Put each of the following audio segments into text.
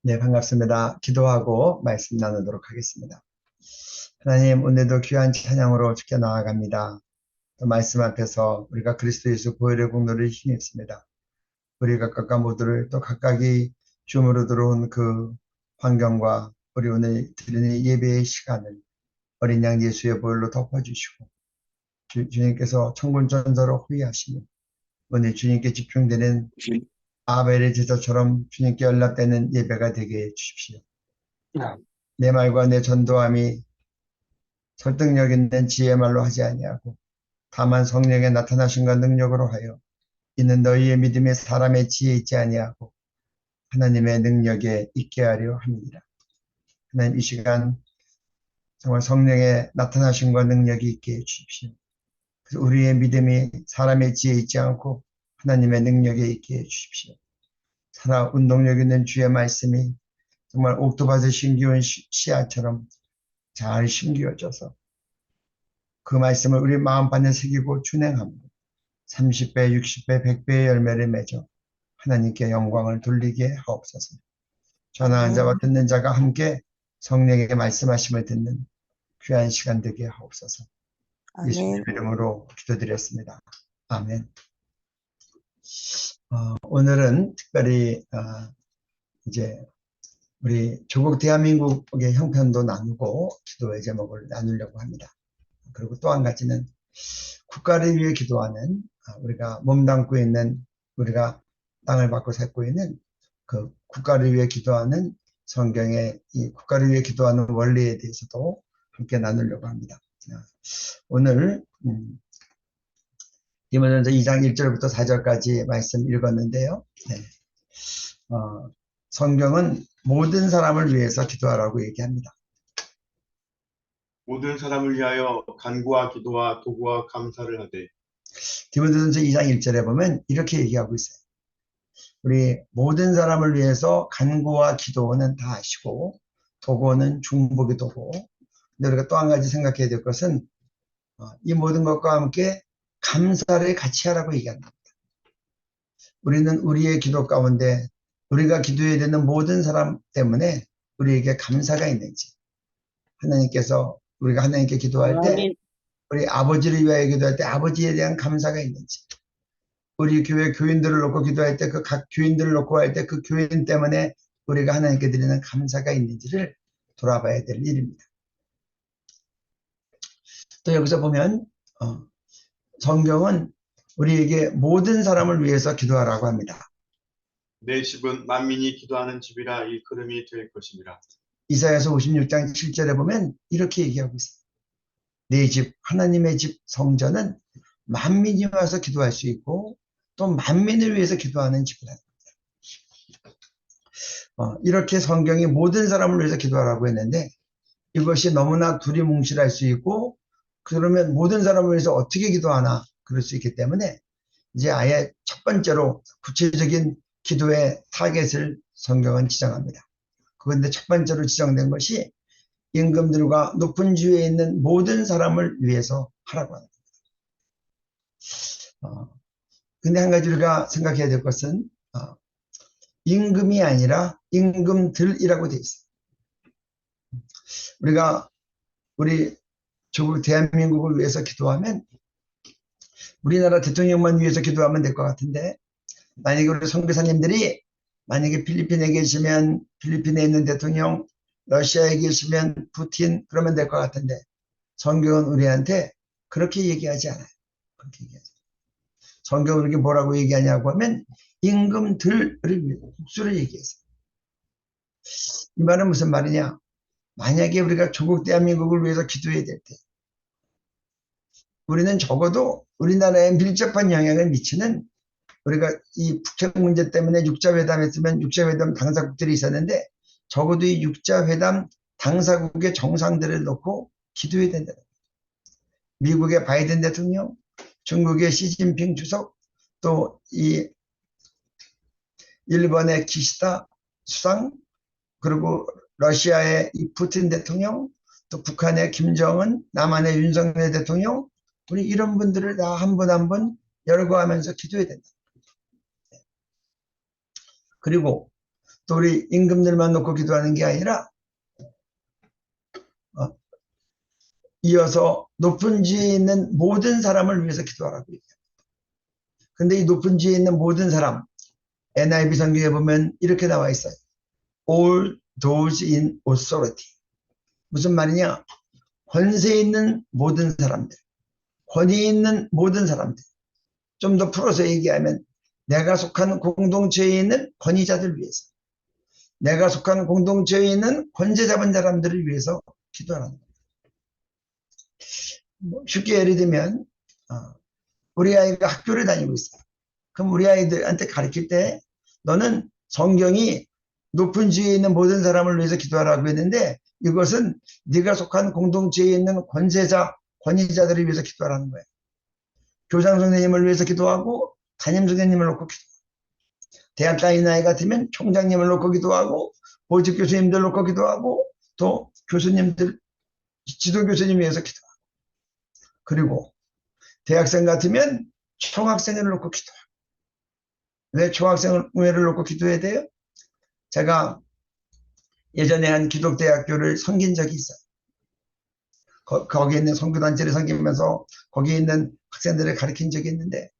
네, 반갑습니다. 기도하고 말씀 나누도록 하겠습니다. 하나님, 오늘도 귀한 찬양으로 주께 나아갑니다. 또 말씀 앞에서 우리가 그리스도 예수 보혈의 공로를 힘입습니다. 우리가 각각 모두를 또 각각이 줌으로 들어온 그 환경과 우리 오늘 드리는 예배의 시간을 어린 양 예수의 보혈로 덮어주시고 주님께서 천군천사로 호위하시며 오늘 주님께 집중되는 아벨의 제사처럼 주님께 연락되는 예배가 되게 해주십시오. 내 말과 내 전도함이 설득력 있는 지혜의 말로 하지 아니하고 다만 성령의 나타나심과 능력으로 하여 이는 너희의 믿음에 사람의 지혜에 있지 아니하고 하나님의 능력에 있게 하려 함이니라. 하나님, 이 시간 정말 성령의 나타나심과 능력이 있게 해주십시오. 그래서 우리의 믿음이 사람의 지혜에 있지 않고 하나님의 능력에 있게 해주십시오. 살아 운동력 있는 주의 말씀이 정말 옥토밭에 심기운 씨앗처럼 잘 심기어져서 그 말씀을 우리 마음판에 새기고 준행함으로 30배, 60배, 100배의 열매를 맺어 하나님께 영광을 돌리게 하옵소서. 전하는 자와 듣는 자가 함께 성령의 말씀하심을 듣는 귀한 시간 되게 하옵소서. 예수님 아멘. 이름으로 기도드렸습니다. 아멘. 오늘은 특별히 이제 우리 조국 대한민국의 형편도 나누고 기도의 제목을 나누려고 합니다. 그리고 또 한 가지는 국가를 위해 기도하는 우리가 몸담고 있는 우리가 땅을 받고 살고 있는 그 국가를 위해 기도하는 성경의 이 국가를 위해 기도하는 원리에 대해서도 함께 나누려고 합니다. 오늘 디모데전서 2장 1절부터 4절까지 말씀 읽었는데요. 네. 성경은 모든 사람을 위해서 기도하라고 얘기합니다. 모든 사람을 위하여 간구와 기도와 도구와 감사를 하되. 디모데전서 2장 1절에 보면 이렇게 얘기하고 있어요. 우리 모든 사람을 위해서 간구와 기도는 다 하시고 도구는 중보기 도구. 근데 우리가 또 한 가지 생각해야 될 것은 이 모든 것과 함께 감사를 같이 하라고 얘기합니다. 우리는 우리의 기도 가운데 우리가 기도해야 되는 모든 사람 때문에 우리에게 감사가 있는지, 하나님께서 우리가 하나님께 기도할 때 우리 아버지를 위하여 기도할 때 아버지에 대한 감사가 있는지, 우리 교회 교인들을 놓고 기도할 때 그 각 교인들을 놓고 할 때 그 교인 때문에 우리가 하나님께 드리는 감사가 있는지를 돌아봐야 될 일입니다. 또 여기서 보면 성경은 우리에게 모든 사람을 위해서 기도하라고 합니다. 내 집은 만민이 기도하는 집이라 일컬음이 될 것입니다. 이사야서 56장 7절에 보면 이렇게 얘기하고 있어요. 내 집, 하나님의 집 성전은 만민이 와서 기도할 수 있고 또 만민을 위해서 기도하는 집이다. 이렇게 성경이 모든 사람을 위해서 기도하라고 했는데 이것이 너무나 두리뭉실할 수 있고 그러면 모든 사람을 위해서 어떻게 기도하나 그럴 수 있기 때문에 이제 아예 첫 번째로 구체적인 기도의 타겟을 성경은 지정합니다. 그런데 첫 번째로 지정된 것이 임금들과 높은 지위에 있는 모든 사람을 위해서 하라고 합니다. 근데 한 가지 우리가 생각해야 될 것은 임금이 아니라 임금들이라고 되어 있어요. 우리가 우리 조국 대한민국을 위해서 기도하면 우리나라 대통령만 위해서 기도하면 될 것 같은데 만약에 우리 선교사님들이 만약에 필리핀에 계시면 필리핀에 있는 대통령, 러시아에 계시면 푸틴 그러면 될 것 같은데 성경은 우리한테 그렇게 얘기하지 않아요. 그렇게 얘기하지 않아요. 성경은 이렇게 뭐라고 얘기하냐고 하면 임금들을 위해 국수를 얘기했어요. 이 말은 무슨 말이냐? 만약에 우리가 조국 대한민국을 위해서 기도해야 될 때 우리는 적어도 우리나라에 밀접한 영향을 미치는 우리가 이 북핵 문제 때문에 육자회담 했으면 육자회담 당사국들이 있었는데 적어도 이 육자회담 당사국의 정상들을 놓고 기도해야 된다. 미국의 바이든 대통령, 중국의 시진핑 주석, 또 이 일본의 기시다 수상, 그리고 러시아의 이 푸틴 대통령, 또 북한의 김정은, 남한의 윤석열 대통령, 우리 이런 분들을 다 한 분 한 분 열거하면서 기도해야 된다. 그리고 또 우리 임금들만 놓고 기도하는 게 아니라 이어서 높은 지에 있는 모든 사람을 위해서 기도하라고 얘기합니다. 근데 이 높은 지에 있는 모든 사람, NIV 성경에 보면 이렇게 나와 있어요. All those in authority. 무슨 말이냐? 권세 있는 모든 사람들, 권위 있는 모든 사람들. 좀 더 풀어서 얘기하면 내가 속한 공동체에 있는 권위자들 위해서, 내가 속한 공동체에 있는 권세 잡은 사람들을 위해서 기도하는 거예요. 쉽게 예를 들면 우리 아이가 학교를 다니고 있어요. 그럼 우리 아이들한테 가르칠 때 너는 성경이 높은 지위에 있는 모든 사람을 위해서 기도하라고 했는데 이것은 네가 속한 공동체에 있는 권세자, 권위자들을 위해서 기도하라는 거예요. 교장 선생님을 위해서 기도하고 담임 선생님을 놓고 기도하고, 대학 다니는 아이 같으면 총장님을 놓고 기도하고, 보직 교수님들 놓고 기도하고, 또 교수님들, 지도 교수님 위해서 기도하고, 그리고 대학생 같으면 총학생회를 놓고 기도하고. 왜 총학생회를 놓고 기도해야 돼요? 제가 예전에 한 기독대학교를 섬긴 적이 있어요. 거기에 있는 선교단체를 섬기면서 거기에 있는 학생들을 가르친 적이 있는데,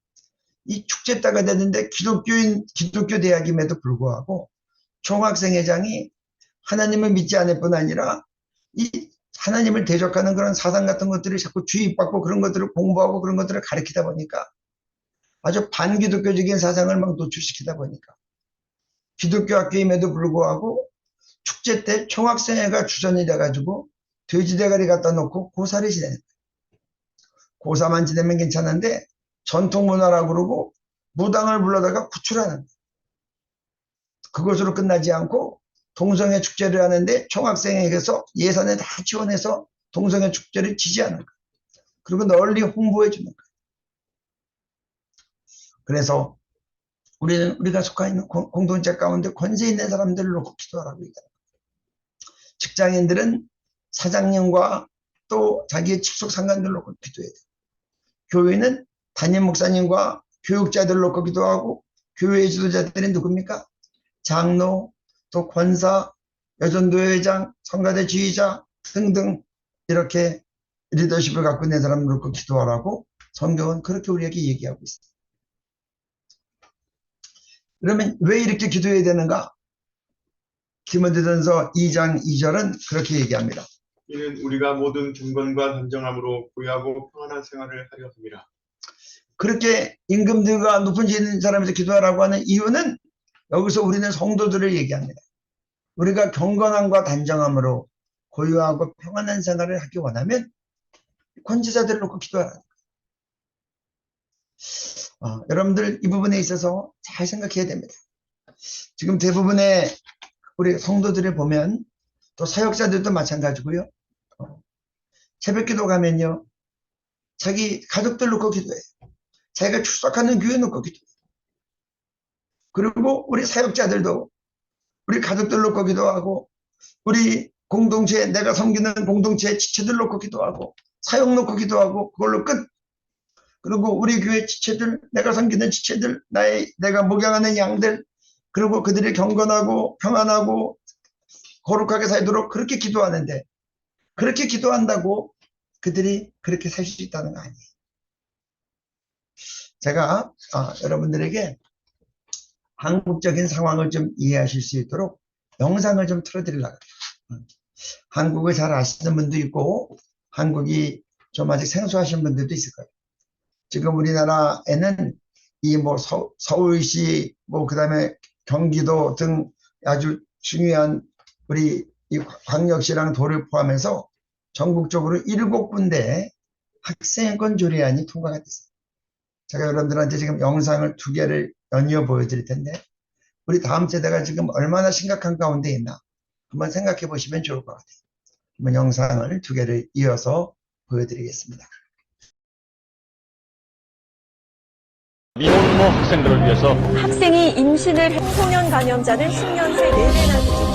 이 축제 때가 됐는데 기독교 대학임에도 불구하고 총학생회장이 하나님을 믿지 않을 뿐 아니라 이 하나님을 대적하는 그런 사상 같은 것들을 자꾸 주입받고 그런 것들을 공부하고 그런 것들을 가르치다 보니까 아주 반기독교적인 사상을 막 노출시키다 보니까 기독교 학교임에도 불구하고 축제 때 총학생회가 주전이 돼가지고 돼지대가리 갖다 놓고 고사를 지내는 거예요. 고사만 지내면 괜찮은데 전통문화라고 그러고 무당을 불러다가 구출하는 거예요. 그것으로 끝나지 않고 동성애 축제를 하는데 총학생회에서 예산을 다 지원해서 동성애 축제를 지지하는 거예요. 그리고 널리 홍보해 주는 거예요. 그래서 우리가 속한 있는 공동체 가운데 권세 있는 사람들을 놓고 기도하라고 얘기합니다. 직장인들은 사장님과 또 자기의 직속 상관들을 놓고 기도해야 돼요. 교회는 담임 목사님과 교육자들을 놓고 기도하고, 교회 지도자들이 누굽니까? 장로, 또 권사, 여전도회장, 성가대 지휘자 등등 이렇게 리더십을 갖고 있는 사람을 놓고 기도하라고 성경은 그렇게 우리에게 얘기하고 있습니다. 그러면 왜 이렇게 기도해야 되는가? 디모데전서 2장 2절은 그렇게 얘기합니다. 이는 우리가 모든 경건과 단정함으로 고요하고 평안한 생활을 하려 함이라. 그렇게 임금들과 높은 지에 있는 사람에서 기도하라고 하는 이유는 여기서 우리는 성도들을 얘기합니다. 우리가 경건함과 단정함으로 고요하고 평안한 생활을 하기 원하면 권지자들을 놓고 기도하라. 여러분들 이 부분에 있어서 잘 생각해야 됩니다. 지금 대부분의 우리 성도들을 보면 또 사역자들도 마찬가지고요. 새벽기도 가면요, 자기 가족들 놓고 기도해요. 자기가 출석하는 교회 놓고 기도해요. 그리고 우리 사역자들도 우리 가족들 놓고 기도하고, 우리 공동체, 내가 섬기는 공동체 지체들 놓고 기도하고, 사역 놓고 기도하고, 그걸로 끝. 그리고 우리 교회 지체들, 내가 섬기는 지체들, 내가 목양하는 양들, 그리고 그들이 경건하고 평안하고 거룩하게 살도록 그렇게 기도하는데, 그렇게 기도한다고 그들이 그렇게 살 수 있다는 거 아니에요. 제가 여러분들에게 한국적인 상황을 좀 이해하실 수 있도록 영상을 좀 틀어드리려고 해요. 한국을 잘 아시는 분도 있고 한국이 좀 아직 생소하신 분들도 있을 거예요. 지금 우리나라에는 이 뭐 서울시, 뭐 그다음에 경기도 등 아주 중요한 우리 이 광역시랑 도를 포함해서 전국적으로 7군데 학생권 조례안이 통과가 됐어요. 제가 여러분들한테 지금 영상을 2개를 연이어 보여드릴 텐데, 우리 다음 세대가 지금 얼마나 심각한 가운데 있나 한번 생각해 보시면 좋을 것 같아요. 한번 영상을 2개를 이어서 보여드리겠습니다. 미혼모 학생들을 위해서 학생이 임신을 청소년 감염자는 10년 새 4배나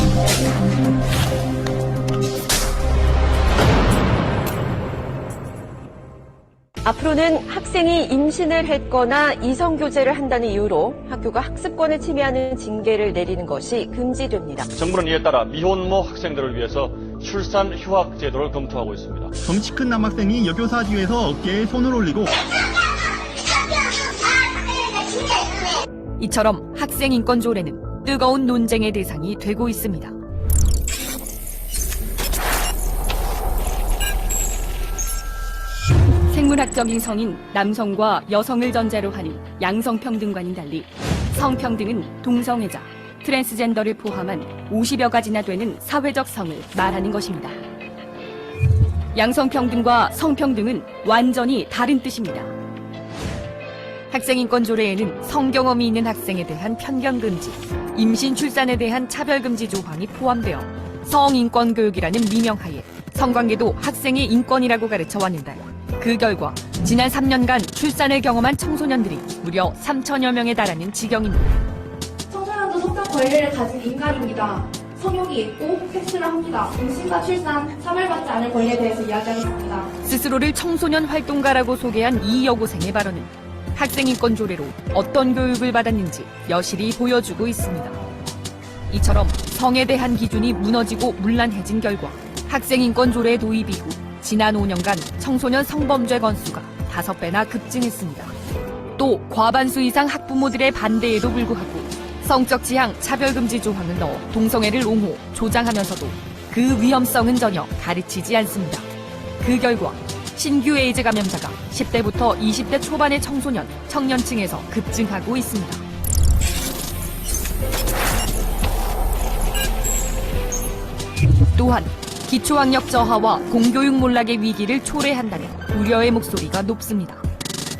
앞으로는 학생이 임신을 했거나 이성교제를 한다는 이유로 학교가 학습권을 침해하는 징계를 내리는 것이 금지됩니다. 정부는 이에 따라 미혼모 학생들을 위해서 출산 휴학 제도를 검토하고 있습니다. 덩치 큰 남학생이 여교사 뒤에서 어깨에 손을 올리고 이처럼 학생 인권 조례는 뜨거운 논쟁의 대상이 되고 있습니다. 생물학적인 성인 남성과 여성을 전제로 하는 양성평등과는 달리 성평등은 동성애자, 트랜스젠더를 포함한 50여 가지나 되는 사회적 성을 말하는 것입니다. 양성평등과 성평등은 완전히 다른 뜻입니다. 학생인권 조례에는 성경험이 있는 학생에 대한 편견 금지, 임신 출산에 대한 차별 금지 조항이 포함되어 성인권 교육이라는 미명하에 성관계도 학생의 인권이라고 가르쳐 왔는데 그 결과 지난 3년간 출산을 경험한 청소년들이 무려 3천여 명에 달하는 지경입니다. 청소년도 속적 권리를 가진 인간입니다. 성욕이 있고 섹스를 합니다. 임신과 출산, 차별받지 않을 권리에 대해서 이야기하겠습니다. 스스로를 청소년 활동가라고 소개한 이 여고생의 발언은 학생인권 조례로 어떤 교육을 받았는지 여실히 보여주고 있습니다. 이처럼 성에 대한 기준이 무너지고 문란해진 결과 학생인권 조례 도입 이후 지난 5년간 청소년 성범죄 건수가 5배나 급증했습니다. 또 과반수 이상 학부모들의 반대에도 불구하고 성적 지향 차별금지 조항을 넣어 동성애를 옹호, 조장하면서도 그 위험성은 전혀 가르치지 않습니다. 그 결과 신규 에이즈 감염자가 10대부터 20대 초반의 청소년, 청년층에서 급증하고 있습니다. 또한 기초학력 저하와 공교육 몰락의 위기를 초래한다는 우려의 목소리가 높습니다.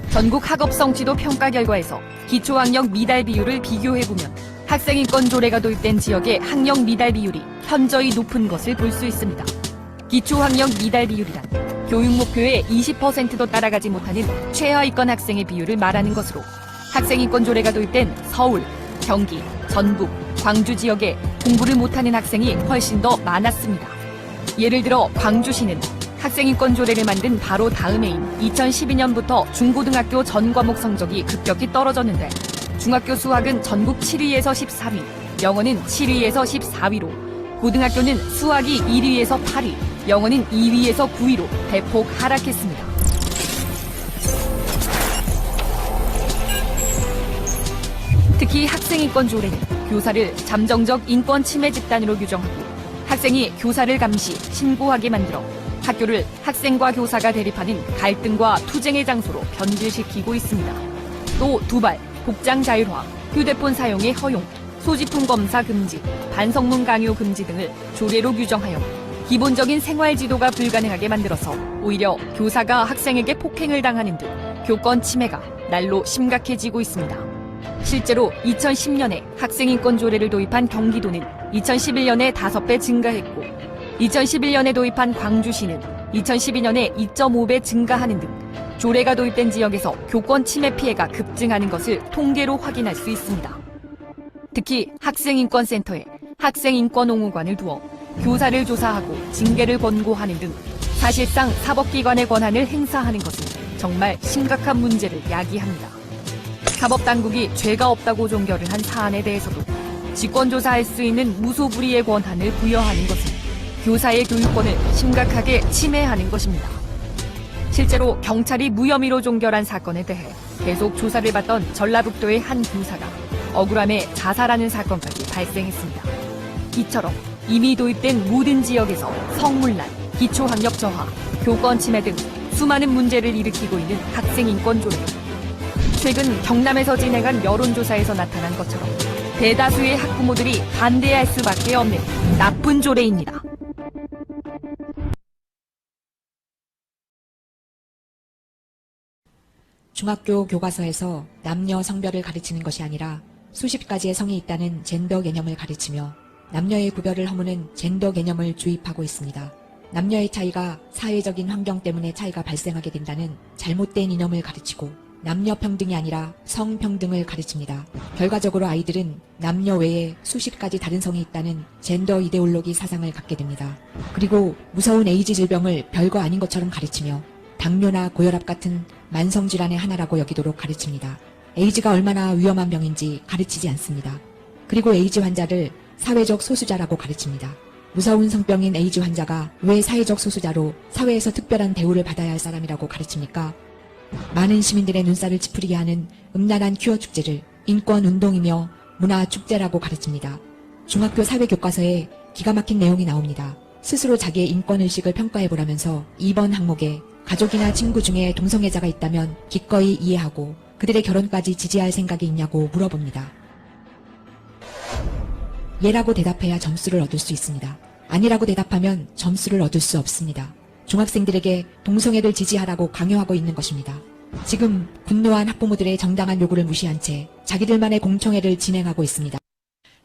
전국 학업 성취도 평가 결과에서 기초학력 미달 비율을 비교해보면 학생인권 조례가 도입된 지역의 학력 미달 비율이 현저히 높은 것을 볼 수 있습니다. 기초학력 미달 비율이란 교육 목표의 20%도 따라가지 못하는 최하위권 학생의 비율을 말하는 것으로 학생인권 조례가 도입된 서울, 경기, 전북, 광주 지역에 공부를 못하는 학생이 훨씬 더 많았습니다. 예를 들어 광주시는 학생인권 조례를 만든 바로 다음 해인 2012년부터 중고등학교 전 과목 성적이 급격히 떨어졌는데 중학교 수학은 전국 7위에서 14위, 영어는 7위에서 14위로 고등학교는 수학이 1위에서 8위, 영어는 2위에서 9위로 대폭 하락했습니다. 특히 학생인권 조례는 교사를 잠정적 인권 침해 집단으로 규정하고 학생이 교사를 감시, 신고하게 만들어 학교를 학생과 교사가 대립하는 갈등과 투쟁의 장소로 변질시키고 있습니다. 또 두발, 복장 자율화, 휴대폰 사용의 허용, 소지품 검사 금지, 반성문 강요 금지 등을 조례로 규정하여 기본적인 생활 지도가 불가능하게 만들어서 오히려 교사가 학생에게 폭행을 당하는 등 교권 침해가 날로 심각해지고 있습니다. 실제로 2010년에 학생인권 조례를 도입한 경기도는 2011년에 5배 증가했고 2011년에 도입한 광주시는 2012년에 2.5배 증가하는 등 조례가 도입된 지역에서 교권 침해 피해가 급증하는 것을 통계로 확인할 수 있습니다. 특히 학생인권센터에 학생인권옹호관을 두어 교사를 조사하고 징계를 권고하는 등 사실상 사법기관의 권한을 행사하는 것은 정말 심각한 문제를 야기합니다. 사법당국이 죄가 없다고 종결을 한 사안에 대해서도 직권조사할 수 있는 무소불위의 권한을 부여하는 것은 교사의 교육권을 심각하게 침해하는 것입니다. 실제로 경찰이 무혐의로 종결한 사건에 대해 계속 조사를 받던 전라북도의 한 교사가 억울함에 자살하는 사건까지 발생했습니다. 이처럼 이미 도입된 모든 지역에서 성문란, 기초학력 저하, 교권 침해 등 수많은 문제를 일으키고 있는 학생인권 조례. 최근 경남에서 진행한 여론조사에서 나타난 것처럼 대다수의 학부모들이 반대할 수밖에 없는 나쁜 조례입니다. 중학교 교과서에서 남녀 성별을 가르치는 것이 아니라 수십 가지의 성이 있다는 젠더 개념을 가르치며 남녀의 구별을 허무는 젠더 개념을 주입하고 있습니다. 남녀의 차이가 사회적인 환경 때문에 차이가 발생하게 된다는 잘못된 이념을 가르치고 남녀 평등이 아니라 성평등을 가르칩니다. 결과적으로 아이들은 남녀 외에 수십 가지 다른 성이 있다는 젠더 이데올로기 사상을 갖게 됩니다. 그리고 무서운 에이즈 질병을 별거 아닌 것처럼 가르치며 당뇨나 고혈압 같은 만성질환의 하나라고 여기도록 가르칩니다. 에이즈가 얼마나 위험한 병인지 가르치지 않습니다. 그리고 에이즈 환자를 사회적 소수자라고 가르칩니다. 무서운 성병인 에이즈 환자가 왜 사회적 소수자로 사회에서 특별한 대우를 받아야 할 사람이라고 가르칩니까? 많은 시민들의 눈살을 찌푸리게 하는 음란한 퀴어 축제를 인권운동이며 문화축제라고 가르칩니다. 중학교 사회교과서에 기가 막힌 내용이 나옵니다. 스스로 자기의 인권의식을 평가해보라면서 2번 항목에 가족이나 친구 중에 동성애자가 있다면 기꺼이 이해하고 그들의 결혼까지 지지할 생각이 있냐고 물어봅니다. 예라고 대답해야 점수를 얻을 수 있습니다. 아니라고 대답하면 점수를 얻을 수 없습니다. 중학생들에게 동성애를 지지하라고 강요하고 있는 것입니다. 지금 분노한 학부모들의 정당한 요구를 무시한 채 자기들만의 공청회를 진행하고 있습니다.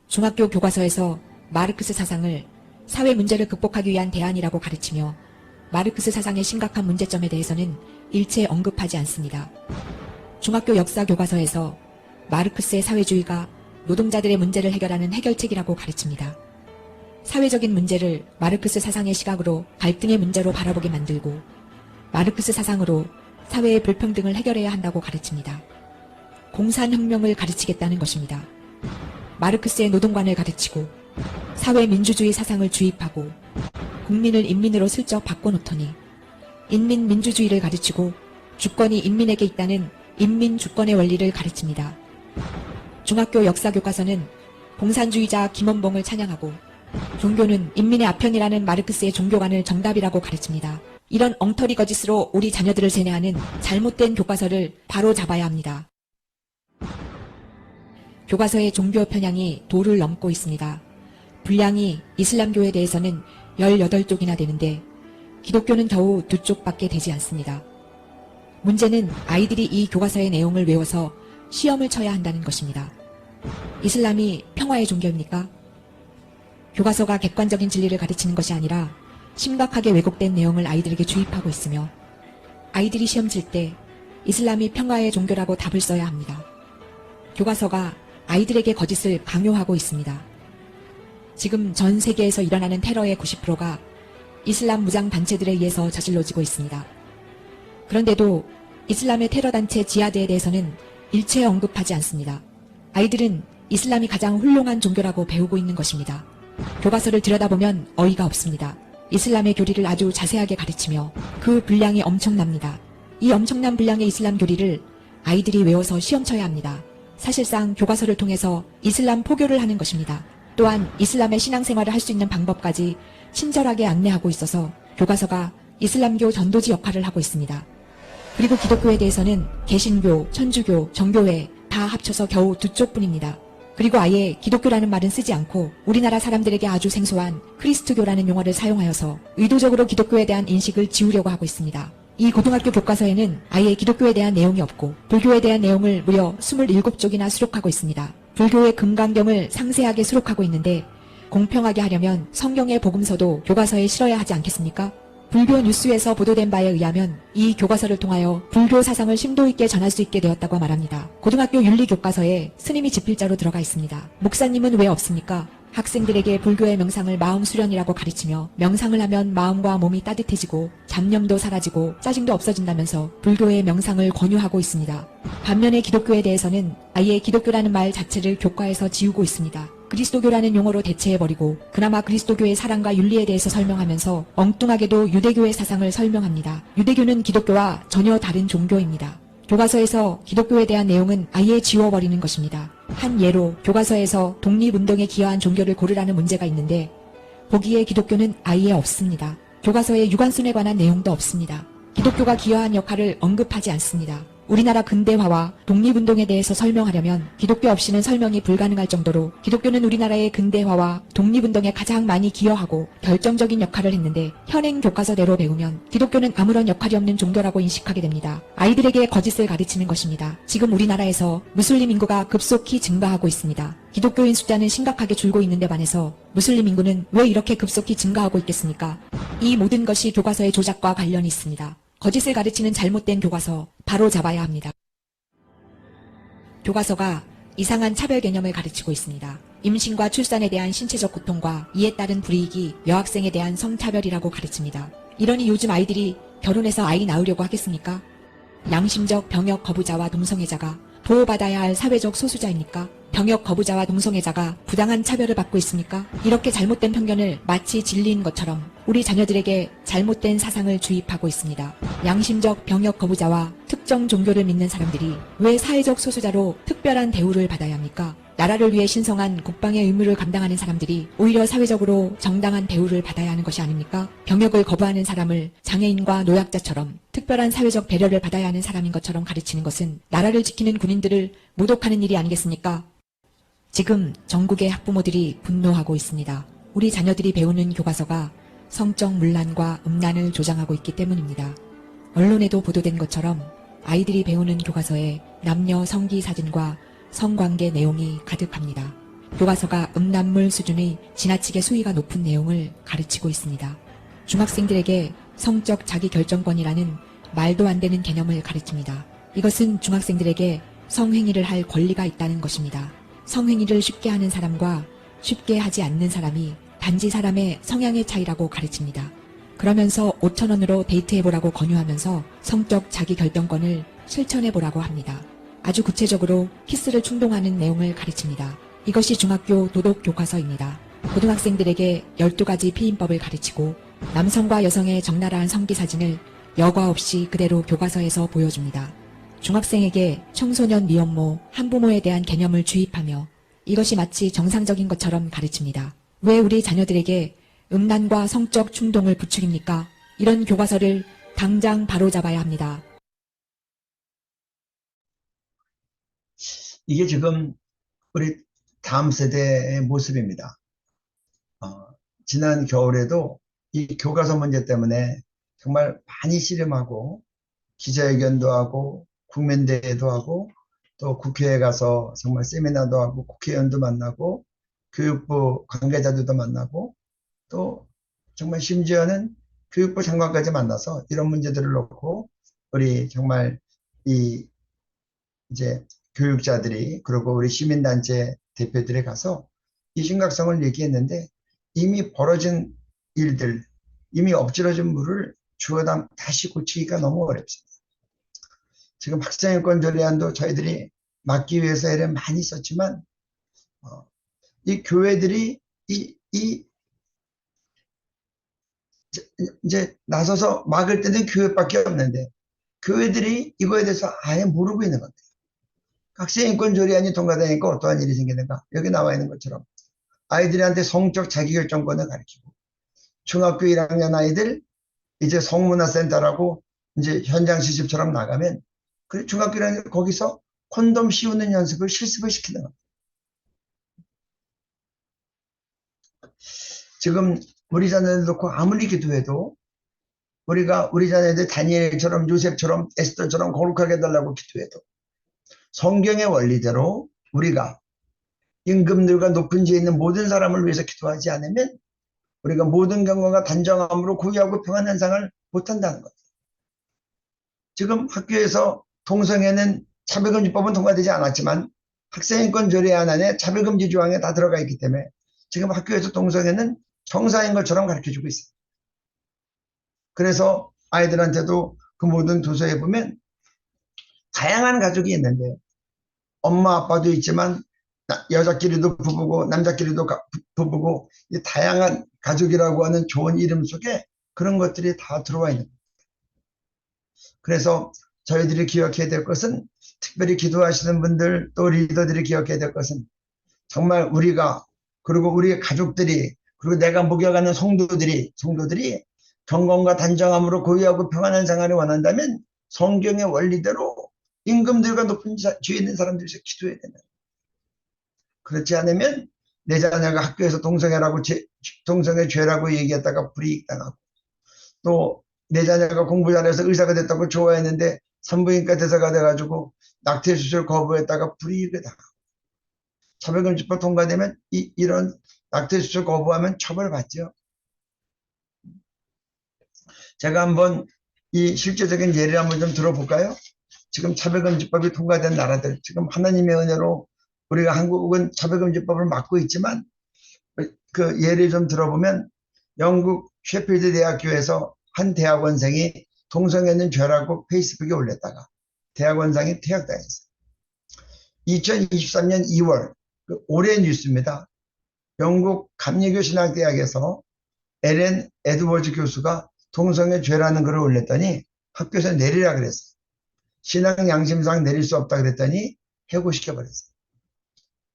중학교 교과서에서 마르크스 사상을 사회 문제를 극복하기 위한 대안이라고 가르치며 마르크스 사상의 심각한 문제점에 대해서는 일체 언급하지 않습니다. 중학교 역사 교과서에서 마르크스의 사회주의가 노동자들의 문제를 해결하는 해결책이라고 가르칩니다. 사회적인 문제를 마르크스 사상의 시각으로 갈등의 문제로 바라보게 만들고 마르크스 사상으로 사회의 불평등을 해결해야 한다고 가르칩니다. 공산혁명을 가르치겠다는 것입니다. 마르크스의 노동관을 가르치고 사회민주주의 사상을 주입하고 국민을 인민으로 슬쩍 바꿔놓더니 인민민주주의를 가르치고 주권이 인민에게 있다는 인민주권의 원리를 가르칩니다. 중학교 역사교과서는 공산주의자 김원봉을 찬양하고 종교는 인민의 아편이라는 마르크스의 종교관을 정답이라고 가르칩니다. 이런 엉터리 거짓으로 우리 자녀들을 세뇌하는 잘못된 교과서를 바로 잡아야 합니다. 교과서의 종교 편향이 도를 넘고 있습니다. 분량이 이슬람교에 대해서는 18쪽이나 되는데 기독교는 겨우 2쪽밖에 되지 않습니다. 문제는 아이들이 이 교과서의 내용을 외워서 시험을 쳐야 한다는 것입니다. 이슬람이 평화의 종교입니까? 교과서가 객관적인 진리를 가르치는 것이 아니라 심각하게 왜곡된 내용을 아이들에게 주입하고 있으며 아이들이 시험 칠 때 이슬람이 평화의 종교라고 답을 써야 합니다. 교과서가 아이들에게 거짓을 강요하고 있습니다. 지금 전 세계에서 일어나는 테러의 90%가 이슬람 무장단체들에 의해서 저질러지고 있습니다. 그런데도 이슬람의 테러단체 지하드에 대해서는 일체 언급하지 않습니다. 아이들은 이슬람이 가장 훌륭한 종교라고 배우고 있는 것입니다. 교과서를 들여다보면 어이가 없습니다. 이슬람의 교리를 아주 자세하게 가르치며 그 분량이 엄청납니다. 이 엄청난 분량의 이슬람 교리를 아이들이 외워서 시험 쳐야 합니다. 사실상 교과서를 통해서 이슬람 포교를 하는 것입니다. 또한 이슬람의 신앙생활을 할 수 있는 방법까지 친절하게 안내하고 있어서 교과서가 이슬람교 전도지 역할을 하고 있습니다. 그리고 기독교에 대해서는 개신교, 천주교, 정교회 다 합쳐서 겨우 2쪽뿐입니다. 그리고 아예 기독교라는 말은 쓰지 않고 우리나라 사람들에게 아주 생소한 크리스트교라는 용어를 사용하여서 의도적으로 기독교에 대한 인식을 지우려고 하고 있습니다. 이 고등학교 교과서에는 아예 기독교에 대한 내용이 없고 불교에 대한 내용을 무려 27쪽이나 수록하고 있습니다. 불교의 금강경을 상세하게 수록하고 있는데 공평하게 하려면 성경의 복음서도 교과서에 실어야 하지 않겠습니까? 불교 뉴스에서 보도된 바에 의하면 이 교과서를 통하여 불교 사상을 심도 있게 전할 수 있게 되었다고 말합니다. 고등학교 윤리 교과서에 스님이 지필자로 들어가 있습니다. 목사님은 왜 없습니까? 학생들에게 불교의 명상을 마음 수련이라고 가르치며 명상을 하면 마음과 몸이 따뜻해지고 잡념도 사라지고 짜증도 없어진다면서 불교의 명상을 권유하고 있습니다. 반면에 기독교에 대해서는 아예 기독교라는 말 자체를 교과에서 지우고 있습니다. 그리스도교라는 용어로 대체해버리고 그나마 그리스도교의 사랑과 윤리에 대해서 설명하면서 엉뚱하게도 유대교의 사상을 설명합니다. 유대교는 기독교와 전혀 다른 종교입니다. 교과서에서 기독교에 대한 내용은 아예 지워버리는 것입니다. 한 예로 교과서에서 독립운동에 기여한 종교를 고르라는 문제가 있는데 거기에 기독교는 아예 없습니다. 교과서에 유관순에 관한 내용도 없습니다. 기독교가 기여한 역할을 언급하지 않습니다. 우리나라 근대화와 독립운동에 대해서 설명하려면 기독교 없이는 설명이 불가능할 정도로 기독교는 우리나라의 근대화와 독립운동에 가장 많이 기여하고 결정적인 역할을 했는데 현행 교과서대로 배우면 기독교는 아무런 역할이 없는 종교라고 인식하게 됩니다. 아이들에게 거짓을 가르치는 것입니다. 지금 우리나라에서 무슬림 인구가 급속히 증가하고 있습니다. 기독교인 숫자는 심각하게 줄고 있는데 반해서 무슬림 인구는 왜 이렇게 급속히 증가하고 있겠습니까? 이 모든 것이 교과서의 조작과 관련이 있습니다. 거짓을 가르치는 잘못된 교과서 바로 잡아야 합니다. 교과서가 이상한 차별 개념을 가르치고 있습니다. 임신과 출산에 대한 신체적 고통과 이에 따른 불이익이 여학생에 대한 성차별이라고 가르칩니다. 이러니 요즘 아이들이 결혼해서 아이 낳으려고 하겠습니까? 양심적 병역 거부자와 동성애자가 보호받아야 할 사회적 소수자입니까? 병역 거부자와 동성애자가 부당한 차별을 받고 있습니까? 이렇게 잘못된 편견을 마치 진리인 것처럼 우리 자녀들에게 잘못된 사상을 주입하고 있습니다. 양심적 병역 거부자와 특정 종교를 믿는 사람들이 왜 사회적 소수자로 특별한 대우를 받아야 합니까? 나라를 위해 신성한 국방의 의무를 감당하는 사람들이 오히려 사회적으로 정당한 대우를 받아야 하는 것이 아닙니까? 병역을 거부하는 사람을 장애인과 노약자처럼 특별한 사회적 배려를 받아야 하는 사람인 것처럼 가르치는 것은 나라를 지키는 군인들을 모독하는 일이 아니겠습니까? 지금 전국의 학부모들이 분노하고 있습니다. 우리 자녀들이 배우는 교과서가 성적 문란과 음란을 조장하고 있기 때문입니다. 언론에도 보도된 것처럼 아이들이 배우는 교과서에 남녀 성기 사진과 성관계 내용이 가득합니다. 교과서가 음란물 수준의 지나치게 수위가 높은 내용을 가르치고 있습니다. 중학생들에게 성적 자기결정권이라는 말도 안 되는 개념을 가르칩니다. 이것은 중학생들에게 성행위를 할 권리가 있다는 것입니다. 성행위를 쉽게 하는 사람과 쉽게 하지 않는 사람이 단지 사람의 성향의 차이라고 가르칩니다. 그러면서 5,000원으로 데이트해보라고 권유하면서 성적 자기결정권을 실천해보라고 합니다. 아주 구체적으로 키스를 충동하는 내용을 가르칩니다. 이것이 중학교 도덕 교과서입니다. 고등학생들에게 12가지 피임법을 가르치고 남성과 여성의 적나라한 성기 사진을 여과 없이 그대로 교과서에서 보여줍니다. 중학생에게 청소년 미혼모, 한부모에 대한 개념을 주입하며 이것이 마치 정상적인 것처럼 가르칩니다. 왜 우리 자녀들에게 음란과 성적 충동을 부추깁니까? 이런 교과서를 당장 바로잡아야 합니다. 이게 지금 우리 다음 세대의 모습입니다. 지난 겨울에도 이 교과서 문제 때문에 정말 많이 씨름하고 기자회견도 하고 국민대회도 하고 또 국회에 가서 정말 세미나도 하고 국회의원도 만나고 교육부 관계자들도 만나고 또 정말 심지어는 교육부 장관까지 만나서 이런 문제들을 놓고 우리 정말 이제 교육자들이 그리고 우리 시민단체 대표들이 가서 이 심각성을 얘기했는데 이미 벌어진 일들, 이미 엎질러진 물을 주워다 다시 고치기가 너무 어렵습니다. 지금 학생인권 조례안도 저희들이 막기 위해서 애를 많이 썼지만 이 교회들이 이제 나서서 막을 때는 교회밖에 없는데 교회들이 이거에 대해서 아예 모르고 있는 겁니다. 학생인권 조례안이 통과되니까 어떠한 일이 생기는가? 여기 나와 있는 것처럼 아이들한테 성적 자기결정권을 가르치고 중학교 1학년 아이들 이제 성문화센터라고 이제 현장 시집처럼 나가면 그 중학교 1학년 거기서 콘돔 씌우는 연습을 실습을 시키는 겁니다. 지금 우리 자녀들 놓고 아무리 기도해도 우리가 우리 자녀들 다니엘처럼 요셉처럼 에스더처럼 거룩하게 해달라고 기도해도 성경의 원리대로 우리가 임금들과 높은 지에 있는 모든 사람을 위해서 기도하지 않으면 우리가 모든 경건과 단정함으로 고유하고 평안 현상을 못한다는 거죠. 지금 학교에서 동성애는 차별금지법은 통과되지 않았지만 학생인권 조례안 안에 차별금지 조항에 다 들어가 있기 때문에 지금 학교에서 동성애는 정상인 것처럼 가르쳐주고 있습니다. 그래서 아이들한테도 그 모든 도서에 보면 다양한 가족이 있는데 엄마 아빠도 있지만 여자끼리도 부부고 남자끼리도 부부고 이 다양한 가족이라고 하는 좋은 이름 속에 그런 것들이 다 들어와 있는 겁니다. 그래서 저희들이 기억해야 될 것은 특별히 기도하시는 분들 또 리더들이 기억해야 될 것은 정말 우리가 그리고 우리의 가족들이 그리고 내가 목욕하는 성도들이 경건과 단정함으로 고유하고 평안한 생활을 원한다면 성경의 원리대로 임금들과 높은 지위에 있는 사람들에서 기도해야 된다. 그렇지 않으면 내 자녀가 학교에서 동성애 죄라고 얘기했다가 불이익당하고 또 내 자녀가 공부 잘해서 의사가 됐다고 좋아했는데 산부인과 대사가 돼가지고 낙태수술 거부했다가 불이익을 당하고 차별금지법 통과되면 이런 낙태수술 거부하면 처벌받죠. 제가 한번 이 실제적인 예를 한번 좀 들어볼까요? 지금 차별금지법이 통과된 나라들, 지금 하나님의 은혜로 우리가 한국은 차별금지법을 막고 있지만 그 예를 좀 들어보면 영국 셰필드 대학교에서 한 대학원생이 동성애는 죄라고 페이스북에 올렸다가 대학원장이 퇴학당했어요. 2023년 2월 올해 뉴스입니다. 영국 감리교 신학대학에서 엘렌 에드워즈 교수가 동성애 죄라는 글을 올렸더니 학교에서 내리라 그랬어요. 신앙 양심상 내릴 수 없다 그랬더니 해고시켜버렸어요.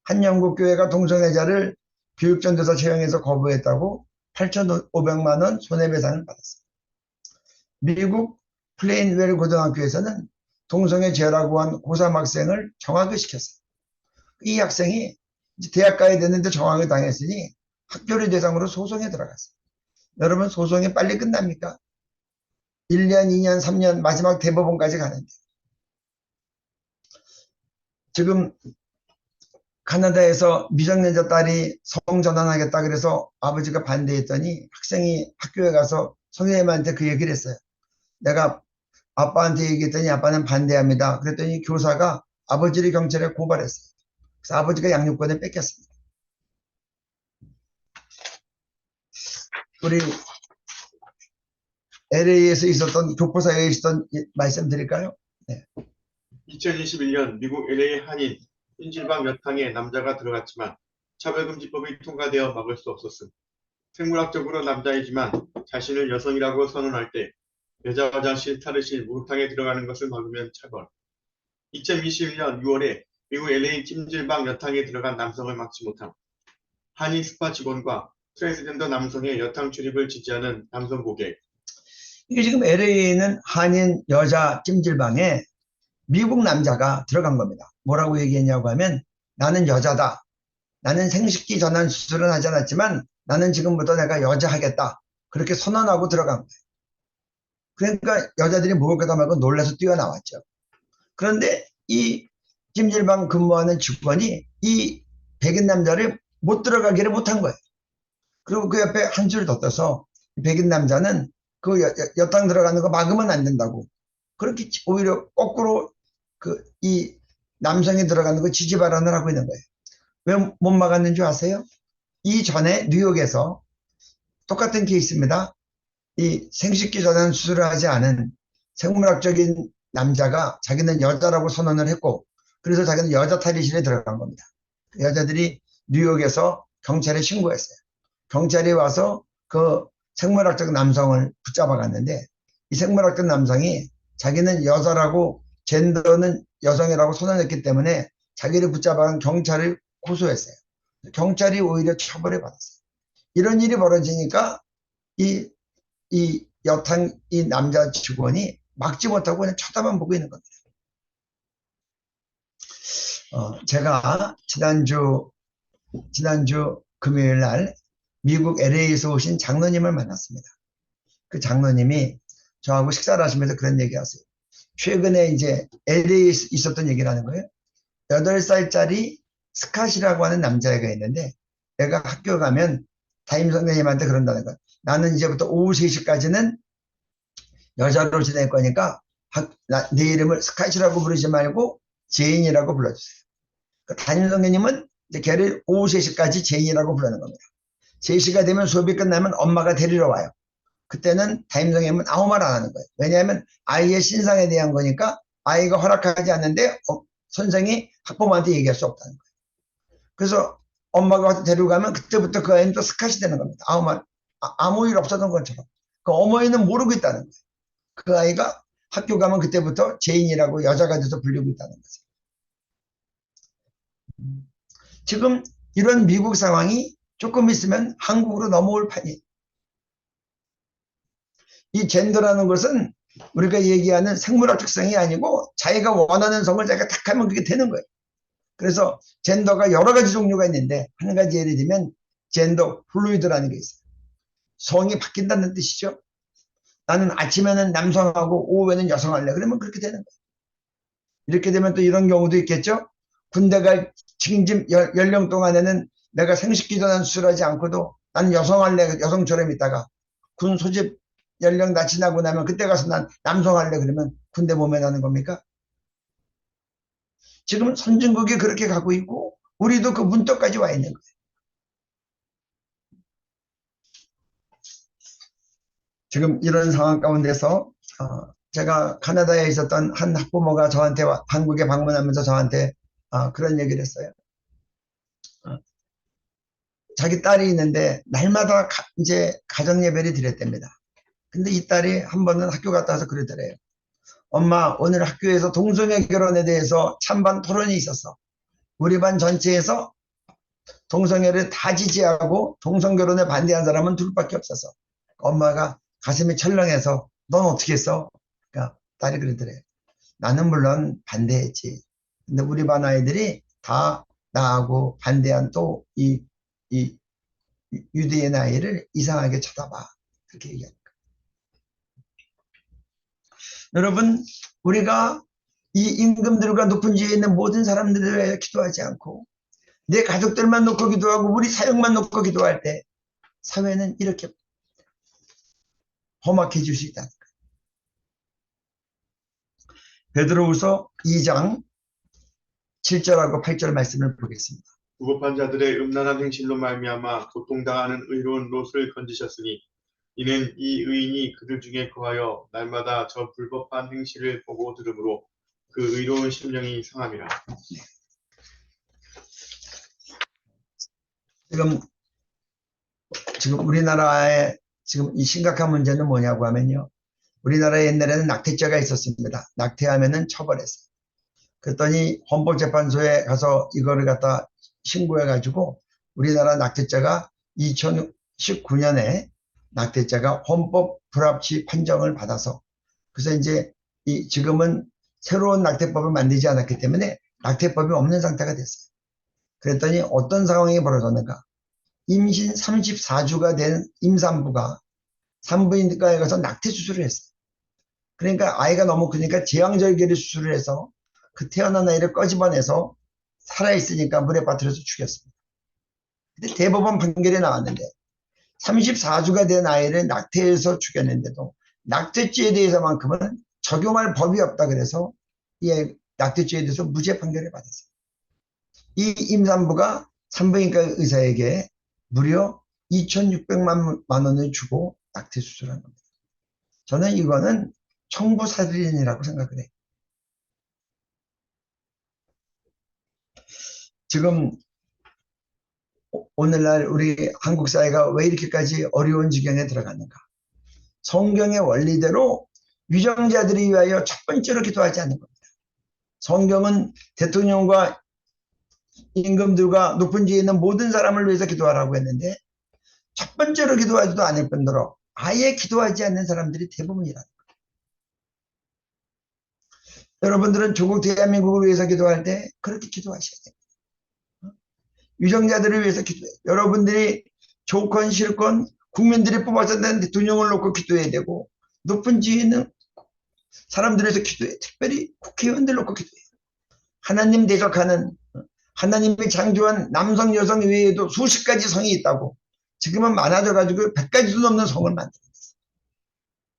한 영국 교회가 동성애자를 교육전도사 채용해서 거부했다고 8,500만 원 손해배상을 받았어요. 미국 플레인웰 고등학교에서는 동성애 죄라고 한 고3 학생을 정학을 시켰어요. 이 학생이 이제 대학 가야 되는데 정학을 당했으니 학교를 대상으로 소송에 들어갔어요. 여러분, 소송이 빨리 끝납니까? 1년, 2년, 3년 마지막 대법원까지 가는데 지금 카나다에서 미성년자 딸이 성전환하겠다 그래서 아버지가 반대했더니 학생이 학교에 가서 선생님한테 그 얘기를 했어요. 내가 아빠한테 얘기했더니 아빠는 반대합니다. 그랬더니 교사가 아버지를 경찰에 고발했어요. 그래서 아버지가 양육권을 뺏겼습니다. 우리 LA에서 있었던 교포사회에 있었던 말씀 드릴까요? 네. 2021년 미국 LA 한인 찜질방 여탕에 남자가 들어갔지만 차별금지법이 통과되어 막을 수 없었음. 생물학적으로 남자이지만 자신을 여성이라고 선언할 때 여자 화장실, 탈의실, 목욕탕에 들어가는 것을 막으면 차벌. 2021년 6월에 미국 LA 찜질방 여탕에 들어간 남성을 막지 못함. 한인 스파 직원과 트랜스젠더 남성의 여탕 출입을 지지하는 남성 고객. 이게 지금 LA에 있는 한인 여자 찜질방에 미국 남자가 들어간 겁니다. 뭐라고 얘기했냐고 하면 나는 여자다. 나는 생식기 전환 수술은 하지 않았지만 나는 지금부터 내가 여자 하겠다. 그렇게 선언하고 들어간 거예요. 그러니까 여자들이 목욕하다 말고 놀라서 뛰어나왔죠. 그런데 이 찜질방 근무하는 직원이 이 백인 남자를 못 들어가기를 못한 거예요. 그리고 그 옆에 한 줄 더 떠서 백인 남자는 그 여탕 들어가는 거 막으면 안 된다고. 그렇게 오히려 거꾸로 이 남성이 들어가는 거 지지 발언을 하고 있는 거예요. 왜 못 막았는 줄 아세요? 이전에 뉴욕에서 똑같은 케이스입니다. 이 생식기 전환 수술을 하지 않은 생물학적인 남자가 자기는 여자라고 선언을 했고 그래서 자기는 여자 탈의실에 들어간 겁니다. 여자들이 뉴욕에서 경찰에 신고했어요. 경찰이 와서 그 생물학적 남성을 붙잡아 갔는데 이 생물학적 남성이 자기는 여자라고 젠더는 여성이라고 선언했기 때문에 자기를 붙잡아 경찰을 고소했어요. 경찰이 오히려 처벌을 받았어요. 이런 일이 벌어지니까 이 여탕 이 남자 직원이 막지 못하고 그냥 쳐다만 보고 있는 겁니다. 제가 지난주 금요일 날 미국 LA에서 오신 장로님을 만났습니다. 그 장로님이 저하고 식사를 하시면서 그런 얘기 하세요. 최근에 이제 LA에 있었던 얘기를 하는 거예요. 8살짜리 스캇이라고 하는 남자애가 있는데 내가 학교 가면 담임 선생님한테 그런다는 거야. 나는 이제부터 오후 3시까지는 여자로 지낼 거니까 내 이름을 스캇이라고 부르지 말고 제인이라고 불러주세요. 그 담임 선생님은 이제 걔를 오후 3시까지 제인이라고 부르는 겁니다. 3시가 되면 수업이 끝나면 엄마가 데리러 와요. 그때는 담임 선생님은 아무 말 안 하는 거예요. 왜냐하면 아이의 신상에 대한 거니까 아이가 허락하지 않는데 선생이 학부모한테 얘기할 수 없다는 거예요. 그래서 엄마가 와서 데리고 가면 그때부터 그 아이는 또 스캇이 되는 겁니다. 아무 일 없었던 것처럼. 그 어머니는 모르고 있다는 거예요. 그 아이가 학교 가면 그때부터 제인이라고 여자가 돼서 불리고 있다는 거죠. 지금 이런 미국 상황이 조금 있으면 한국으로 넘어올 판이에요. 이 젠더라는 것은 우리가 얘기하는 생물학 특성이 아니고 자기가 원하는 성을 자기가 딱 하면 그게 되는 거예요. 그래서 젠더가 여러 가지 종류가 있는데 한 가지 예를 들면 젠더 플루이드라는 게 있어요. 성이 바뀐다는 뜻이죠. 나는 아침에는 남성하고 오후에는 여성 할래. 그러면 그렇게 되는 거예요. 이렇게 되면 또 이런 경우도 있겠죠. 군대 갈 징집 연령 동안에는 내가 생식기 전환 수술하지 않고도 나는 여성 할래. 여성처럼 있다가 군 소집 연령 다 지나고 나면 그때 가서 난 남성 할래. 그러면 군대 몸에 나는 겁니까? 지금 선진국이 그렇게 가고 있고 우리도 그 문턱까지 와 있는 거예요. 지금 이런 상황 가운데서 제가 카나다에 있었던 한 학부모가 저한테 한국에 방문하면서 저한테 그런 얘기를 했어요. 자기 딸이 있는데 날마다 이제 가정 예배를 드렸답니다. 근데 이 딸이 한 번은 학교 갔다 와서 그러더래요. 엄마, 오늘 학교에서 동성애 결혼에 대해서 찬반 토론이 있었어. 우리 반 전체에서 동성애를 다 지지하고 동성결혼에 반대한 사람은 둘밖에 없었어. 엄마가 가슴이 철렁해서 넌 어떻게 했어? 그러니까 딸이 그러더래요. 나는 물론 반대했지. 근데 우리 반 아이들이 다 나하고 반대한 또 이 유대인 아이를 이상하게 쳐다봐. 그렇게 얘기합니다. 여러분, 우리가 이 임금들과 높은 지위에 있는 모든 사람들을 위해 기도하지 않고 내 가족들만 놓고 기도하고 우리 사역만 놓고 기도할 때 사회는 이렇게 험악해질 수 있다는 거예요. 베드로후서 2장 7절하고 8절 말씀을 보겠습니다. 부급한 자들의 음란한 행실로 말미암아 고통당하는 의로운 롯을 건지셨으니 이는 이 의인이 그들 중에 거하여 날마다 저 불법한 행실을 보고 들으므로 그 의로운 심령이 상함이라. 지금 우리나라의 지금 이 심각한 문제는 뭐냐고 하면요. 우리나라에 옛날에는 낙태죄가 있었습니다. 낙태하면은 처벌했어요. 그랬더니 헌법재판소에 가서 이거를 갖다 신고해가지고 우리나라 낙태죄가 2019년에 낙태죄가 헌법 불합치 판정을 받아서 그래서 이제 지금은 새로운 낙태법을 만들지 않았기 때문에 낙태법이 없는 상태가 됐어요. 그랬더니 어떤 상황이 벌어졌는가? 임신 34주가 된 임산부가 산부인과에 가서 낙태 수술을 했어요. 그러니까 아이가 너무 크니까 제왕절개를 수술을 해서 그 태어난 아이를 꺼집어내서 살아있으니까 물에 빠뜨려서 죽였습니다. 근데 대법원 판결이 나왔는데 34주가 된 아이를 낙태해서 죽였는데도 낙태죄에 대해서만큼은 적용할 법이 없다 그래서 이 낙태죄에 대해서 무죄 판결을 받았어요. 이 임산부가 산부인과 의사에게 무려 2,600만 원을 주고 낙태 수술한 겁니다. 저는 이거는 청부살인이라고 생각을 해요. 지금 오늘날 우리 한국 사회가 왜 이렇게까지 어려운 지경에 들어갔는가? 성경의 원리대로 위정자들이 위하여 첫 번째로 기도하지 않는 겁니다. 성경은 대통령과 임금들과 높은 지위에 있는 모든 사람을 위해서 기도하라고 했는데 첫 번째로 기도하지도 않을 뿐더러 아예 기도하지 않는 사람들이 대부분이라는 거예요. 여러분들은 조국 대한민국을 위해서 기도할 때 그렇게 기도하셔야 됩니다. 위정자들을 위해서 기도해요. 여러분들이 좋건 싫건 국민들이 뽑아서 낸 대통령을 놓고 기도해야 되고 높은 지위에 있는 사람들을 위해서 기도해요. 특별히 국회의원들 놓고 기도해요. 하나님 대적하는 하나님이 창조한 남성 여성 외에도 수십 가지 성이 있다고 지금은 많아져 가지고 100가지도 넘는 성을 만들어냈어요.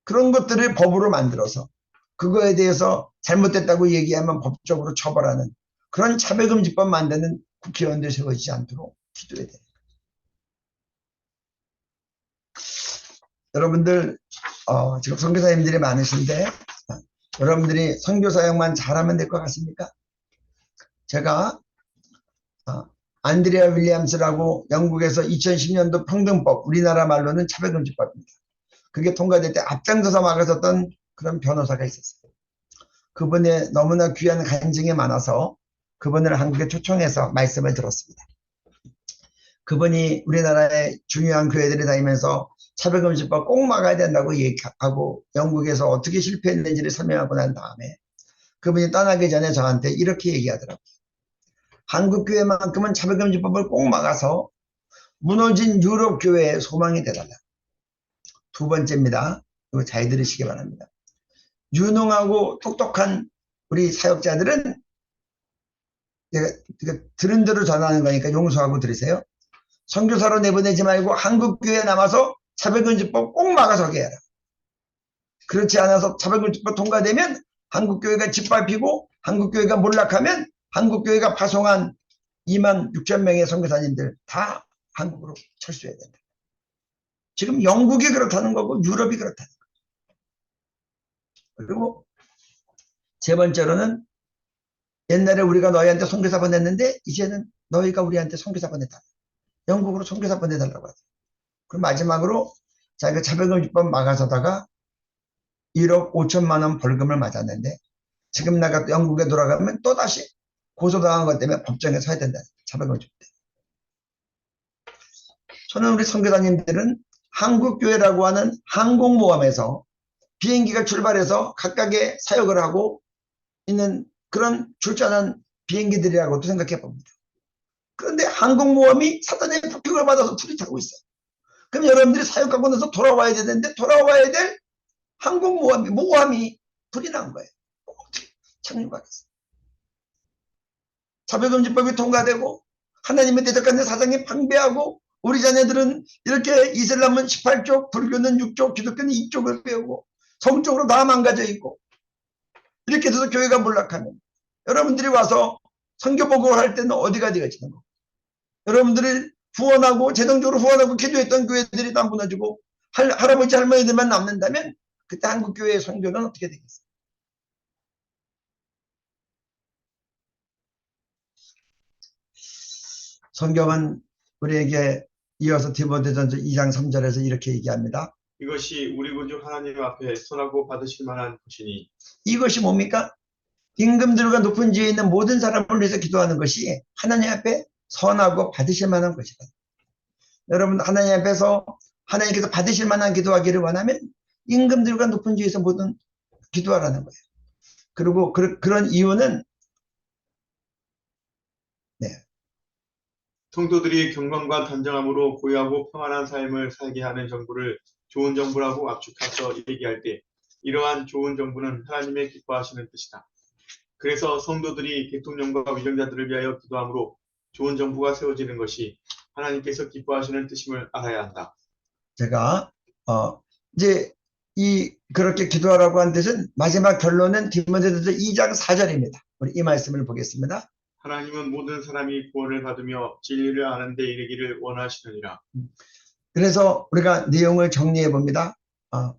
그런 것들을 법으로 만들어서 그거에 대해서 잘못됐다고 얘기하면 법적으로 처벌하는 그런 차별금지법 만드는 국회의원들 세워지지 않도록 기도해야 됩니다. 여러분들 지금 선교사님들이 많으신데 여러분들이 선교사역만 잘하면 될 것 같습니까? 제가 안드레아 윌리엄스라고 영국에서 2010년도 평등법, 우리나라 말로는 차별금지법입니다. 그게 통과될 때 앞장서서 막아섰던 그런 변호사가 있었어요. 그분의 너무나 귀한 간증이 많아서 그분을 한국에 초청해서 말씀을 들었습니다. 그분이 우리나라의 중요한 교회들이 다니면서 차별금지법 꼭 막아야 된다고 얘기하고 영국에서 어떻게 실패했는지를 설명하고 난 다음에 그분이 떠나기 전에 저한테 이렇게 얘기하더라고요. 한국교회만큼은 차별금지법을 꼭 막아서 무너진 유럽교회의 소망이 되달라. 두 번째입니다. 이거 잘 들으시기 바랍니다. 유능하고 똑똑한 우리 사역자들은 제가 들은 대로 전하는 거니까 용서하고 들으세요. 선교사로 내보내지 말고 한국교회에 남아서 차별금지법 꼭 막아서게 해라. 그렇지 않아서 차별금지법 통과되면 한국교회가 짓밟히고 한국교회가 몰락하면 한국교회가 파송한 26,000명의 선교사님들 다 한국으로 철수해야 된다. 지금 영국이 그렇다는 거고 유럽이 그렇다는 거예요. 그리고 세 번째로는 옛날에 우리가 너희한테 선교사 보냈는데 이제는 너희가 우리한테 선교사 보내달라. 영국으로 선교사 보내달라고 하죠. 그리고 마지막으로 자기가 차별금지법 막아서다가 1억 5천만 원 벌금을 맞았는데 지금 내가 또 영국에 돌아가면 또다시 고소당한 것 때문에 법정에 서야 된다. 차별금지법 때문에. 저는 우리 선교사님들은 한국교회라고 하는 항공모함에서 비행기가 출발해서 각각의 사역을 하고 있는 그런 출전한 비행기들이라고도 생각해 봅니다. 그런데 항공모함이 사단의 폭격을 받아서 불이 타고 있어요. 그럼 여러분들이 사역하고 나서 돌아와야 되는데 돌아와야 될 모함이 불이 난 거예요. 어떻게 착륙하겠어요? 차별금지법이 통과되고 하나님의 대적하는 사상이 방배하고 우리 자녀들은 이렇게 이슬람은 18쪽, 불교는 6쪽, 기독교는 2쪽을 배우고 성적으로 다 망가져 있고 이렇게 돼서 교회가 몰락하면 여러분들이 와서 선교복음을 할 때는 어디가 되어지는 거고 여러분들이 후원하고 재정적으로 후원하고 기도했던 교회들이 다 무너지고 할아버지 할머니들만 남는다면 그때 한국교회의 선교는 어떻게 되겠어요? 성경은 우리에게 이어서 디모데전서 2장 3절에서 이렇게 얘기합니다. 이것이 우리 구주 하나님 앞에 선하고 받으실 만한 것이니 이것이 뭡니까? 임금들과 높은 지에 있는 모든 사람을 위해서 기도하는 것이 하나님 앞에 선하고 받으실 만한 것이다. 여러분 하나님 앞에서 하나님께서 받으실 만한 기도하기를 원하면 임금들과 높은 지에서 모든 기도하라는 거예요. 그리고 그런 이유는 성도들이 경건과 단정함으로 고요하고 평안한 삶을 살게 하는 정부를 좋은 정부라고 압축해서 얘기할 때 이러한 좋은 정부는 하나님의 기뻐하시는 뜻이다. 그래서 성도들이 대통령과 위정자들을 위하여 기도함으로 좋은 정부가 세워지는 것이 하나님께서 기뻐하시는 뜻임을 알아야 한다. 제가 이제 그렇게 기도하라고 한 뜻은 마지막 결론은 디모데전서 2장 4절입니다. 우리 이 말씀을 보겠습니다. 하나님은 모든 사람이 구원을 받으며 진리를 아는 데 이르기를 원하시느니라. 그래서 우리가 내용을 정리해 봅니다.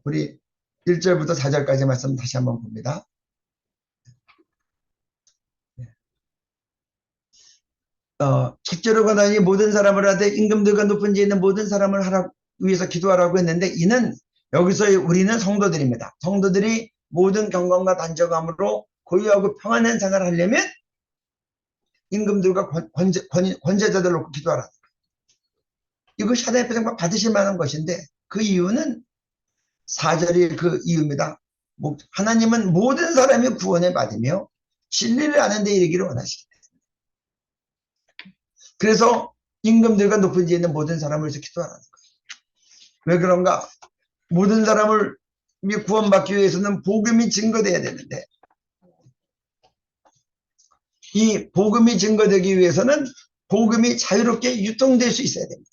우리 1절부터 4절까지 말씀 다시 한번 봅니다. 첫째로 권하니 모든 사람을 하되 임금들과 높은 지에 있는 모든 사람을 위해서 기도하라고 했는데 이는 여기서 우리는 성도들입니다. 성도들이 모든 경건과 단정함으로 고요하고 평안한 생활을 하려면 임금들과 권제자들 놓고 기도하라. 이것이 하나님 앞에 정말 받으실 만한 것인데 그 이유는 4절이 그 이유입니다. 하나님은 모든 사람이 구원을 받으며 진리를 아는 데 이르기를 원하시기 때문에. 그래서 임금들과 높은 지에 있는 모든 사람을 위해서 기도하라는 거예요. 왜 그런가? 모든 사람을 구원받기 위해서는 복음이 증거돼야 되는데 이 복음이 증거되기 위해서는 복음이 자유롭게 유통될 수 있어야 됩니다.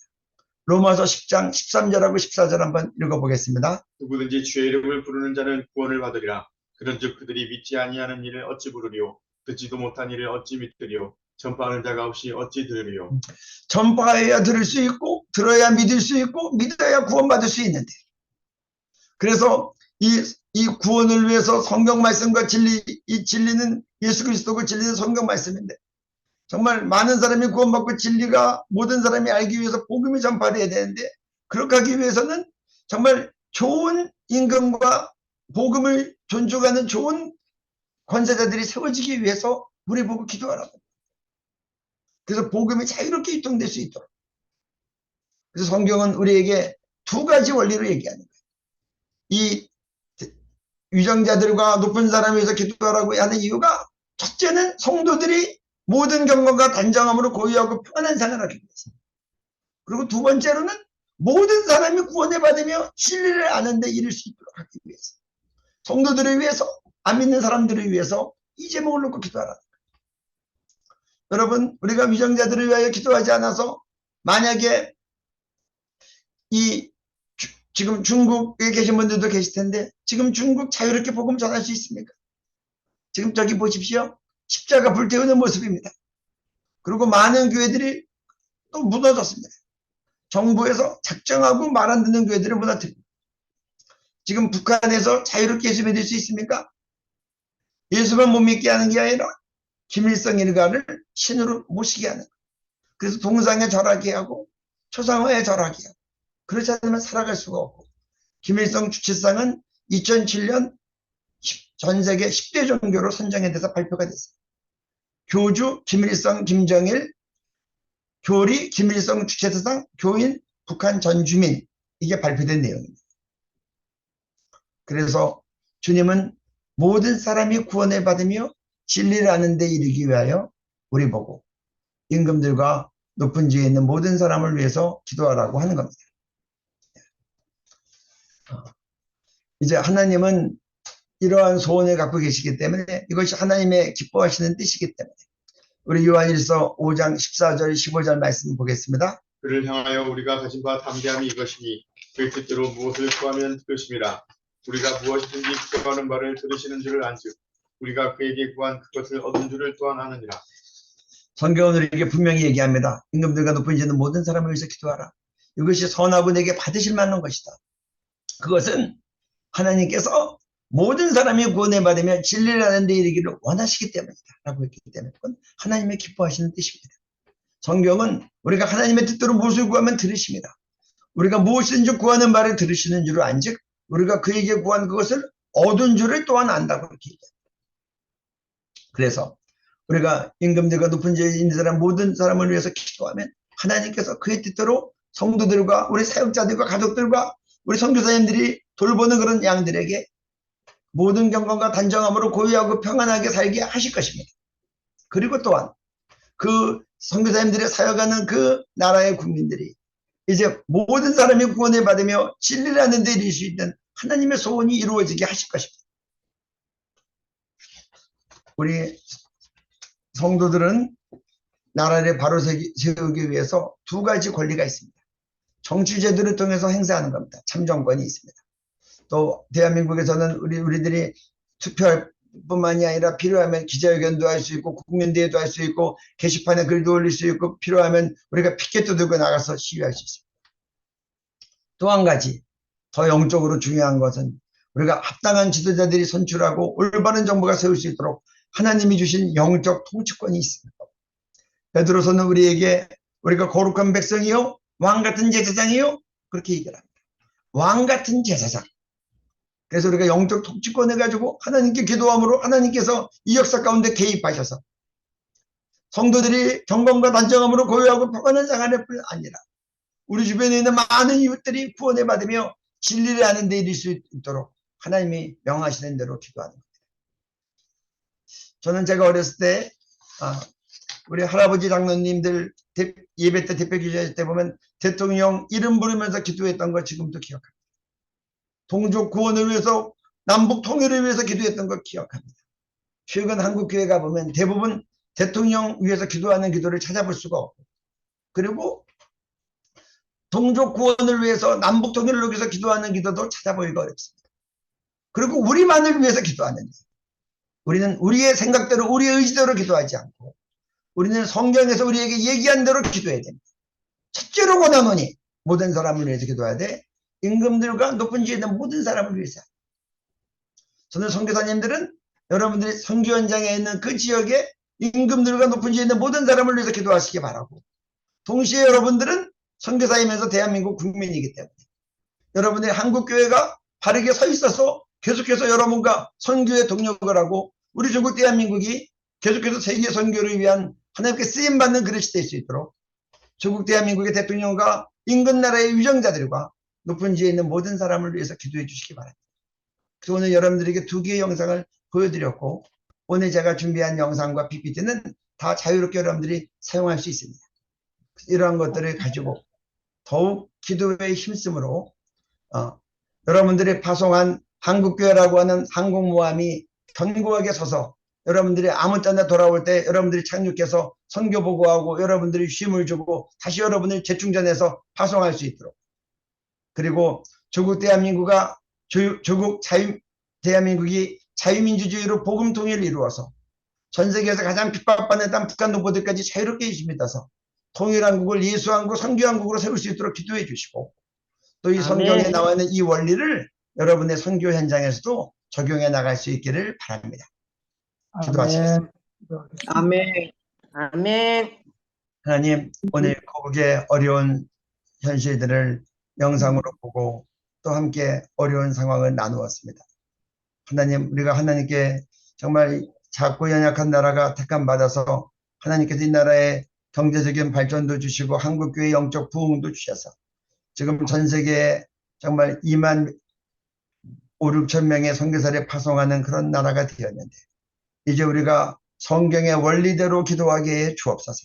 로마서 10장 13절하고 14절 한번 읽어보겠습니다. 누구든지 주의 이름을 부르는 자는 구원을 받으리라. 그런즉 그들이 믿지 아니하는 일을 어찌 부르리요? 듣지도 못한 일을 어찌 믿으리요? 전파하는 자가 없이 어찌 들으리요? 전파해야 들을 수 있고 들어야 믿을 수 있고 믿어야 구원받을 수 있는데 그래서 이 구원을 위해서 성경 말씀과 이 진리는 예수 그리스도고 진리는 성경 말씀인데 정말 많은 사람이 구원받고 진리가 모든 사람이 알기 위해서 복음이 전파돼야 되는데 그렇게 하기 위해서는 정말 좋은 임금과 복음을 존중하는 좋은 권세자들이 세워지기 위해서 우리 보고 기도하라고. 그래서 복음이 자유롭게 유통될 수 있도록. 그래서 성경은 우리에게 두 가지 원리로 얘기하는 거예요. 이 위정자들과 높은 사람을 위해서 기도하라고 하는 이유가 첫째는 성도들이 모든 경건과 단정함으로 고요하고 편안한 생활을 하기 위해서. 그리고 두 번째로는 모든 사람이 구원을 받으며 진리를 아는 데 이를 수 있도록 하기 위해서. 성도들을 위해서, 안 믿는 사람들을 위해서 이 제목을 놓고 기도하라는 거예요. 여러분, 우리가 위정자들을 위하여 기도하지 않아서 만약에 지금 중국에 계신 분들도 계실 텐데 지금 중국 자유롭게 복음 전할 수 있습니까? 지금 저기 보십시오. 십자가 불태우는 모습입니다. 그리고 많은 교회들이 또 무너졌습니다. 정부에서 작정하고 말 안 듣는 교회들을 무너뜨립니다. 지금 북한에서 자유롭게 예수 믿을 수 있습니까? 예수만 못 믿게 하는 게 아니라 김일성 일가를 신으로 모시게 하는 거예요. 그래서 동상에 절하게 하고 초상화에 절하게 하고 그렇지 않으면 살아갈 수가 없고 김일성 주체상은 2007년 전 세계 10대 종교로 선정에 대해서 발표가 됐어요. 교주 김일성 김정일, 교리 김일성 주체사상, 교인 북한 전 주민, 이게 발표된 내용입니다. 그래서 주님은 모든 사람이 구원을 받으며 진리를 아는 데 이르기 위하여 우리 보고 임금들과 높은 지에 있는 모든 사람을 위해서 기도하라고 하는 겁니다. 이제 하나님은 이러한 소원을 갖고 계시기 때문에 이것이 하나님의 기뻐하시는 뜻이기 때문에 우리 요한일서 5장 14절 15절 말씀 보겠습니다. 그를 향하여 우리가 가진 바 담대함이 이것이니 그의 뜻대로 무엇을 구하면 들으심이라. 우리가 무엇이든지 구하는 바를 들으시는 줄을 안즉 우리가 그에게 구한 그것을 얻은 줄을 또한 아느니라. 성경은 우리에게 분명히 얘기합니다. 임금들과 높은 지는 모든 사람을 위해서 기도하라. 이것이 선하고 내게 받으실 만한 것이다. 그것은 하나님께서 모든 사람이 구원을 받으며 진리를 아는 데 이르기를 원하시기 때문이다 라고 했기 때문에 그건 하나님의 기뻐하시는 뜻입니다. 성경은 우리가 하나님의 뜻대로 무엇을 구하면 들으십니다. 우리가 무엇이든지 구하는 바를 들으시는 줄을 안즉 우리가 그에게 구한 그것을 얻은 줄을 또한 안다고 이렇게 얘기합니다. 그래서 우리가 임금들과 높은 지에 있는 사람 모든 사람을 위해서 기도하면 하나님께서 그의 뜻대로 성도들과 우리 사역자들과 가족들과 우리 선교사님들이 돌보는 그런 양들에게 모든 경건과 단정함으로 고유하고 평안하게 살게 하실 것입니다. 그리고 또한 그 선교사님들의 사역하는 그 나라의 국민들이 이제 모든 사람이 구원을 받으며 진리를 아는 데 이를 수 있는 하나님의 소원이 이루어지게 하실 것입니다. 우리 성도들은 나라를 바로 세우기 위해서 두 가지 권리가 있습니다. 정치제도를 통해서 행사하는 겁니다. 참정권이 있습니다. 또 대한민국에서는 우리들이 투표할 뿐만이 아니라 필요하면 기자회견도 할 수 있고 국민대회도 할 수 있고 게시판에 글도 올릴 수 있고 필요하면 우리가 피켓도 들고 나가서 시위할 수 있습니다. 또 한 가지 더 영적으로 중요한 것은 우리가 합당한 지도자들이 선출하고 올바른 정부가 세울 수 있도록 하나님이 주신 영적 통치권이 있습니다. 베드로서는 우리에게 우리가 거룩한 백성이요 왕같은 제사장이요 그렇게 얘기를 합니다. 왕같은 제사장. 그래서 우리가 영적 통치권을 가지고 하나님께 기도함으로 하나님께서 이 역사 가운데 개입하셔서 성도들이 경건과 단정함으로 고요하고 평안한 생활을 뿐 아니라 우리 주변에 있는 많은 이웃들이 구원을 받으며 진리를 아는 데 이를 수 있도록 하나님이 명하시는 대로 기도하는 겁니다. 저는 제가 어렸을 때 우리 할아버지 장로님들 예배 때 대표 기도할 때 보면 대통령 이름 부르면서 기도했던 거 지금도 기억합니다. 동족 구원을 위해서 남북 통일을 위해서 기도했던 거 기억합니다. 최근 한국교회 가보면 대부분 대통령 위해서 기도하는 기도를 찾아볼 수가 없고 그리고 동족 구원을 위해서 남북 통일을 위해서 기도하는 기도도 찾아보기가 어렵습니다. 그리고 우리만을 위해서 기도하는데 우리는 우리의 생각대로 우리의 의지대로 기도하지 않고 우리는 성경에서 우리에게 얘기한 대로 기도해야 됩니다. 첫째로 권하노니 모든 사람을 위해서 기도해야 돼. 임금들과 높은 지에 있는 모든 사람을 위해서. 저는 선교사님들은 여러분들이 선교 현장에 있는 그 지역에 임금들과 높은 지에 있는 모든 사람을 위해서 기도하시기 바라고 동시에 여러분들은 선교사이면서 대한민국 국민이기 때문에 여러분들이 한국교회가 바르게 서 있어서 계속해서 여러분과 선교에 동력을 하고 우리 중국 대한민국이 계속해서 세계 선교를 위한 하나님께 쓰임받는 그릇이 될 수 있도록 중국 대한민국의 대통령과 인근 나라의 유정자들과 높은 지에 있는 모든 사람을 위해서 기도해 주시기 바랍니다. 그래서 오늘 여러분들에게 두 개의 영상을 보여드렸고 오늘 제가 준비한 영상과 PPT는 다 자유롭게 여러분들이 사용할 수 있습니다. 이러한 것들을 가지고 더욱 기도에 힘쓰므로 여러분들이 파송한 한국교회라고 하는 항공모함이 견고하게 서서 여러분들이 아무 때나 돌아올 때 여러분들이 착륙해서 선교 보고하고 여러분들이 쉼을 주고 다시 여러분을 재충전해서 파송할 수 있도록 그리고 조국 대한민국이 자유민주주의로 복음 통일을 이루어서 전 세계에서 가장 핍박받는 땅 북한 동포들까지 자유롭게 믿어서 통일한국을 예수한국, 선교한국으로 세울 수 있도록 기도해 주시고 또 이 성경에 나와 있는 이 원리를 여러분의 선교 현장에서도 적용해 나갈 수 있기를 바랍니다. 기도하시겠습니다. 아멘. 아멘. 하나님, 오늘 거국의 어려운 현실들을 영상으로 보고 또 함께 어려운 상황을 나누었습니다. 하나님, 우리가 하나님께 정말 작고 연약한 나라가 택함받아서 하나님께서 이 나라에 경제적인 발전도 주시고 한국교회 영적 부흥도 주셔서 지금 전 세계에 정말 2만 5, 6천 명의 선교사를 파송하는 그런 나라가 되었는데 이제 우리가 성경의 원리대로 기도하게 해 주옵소서.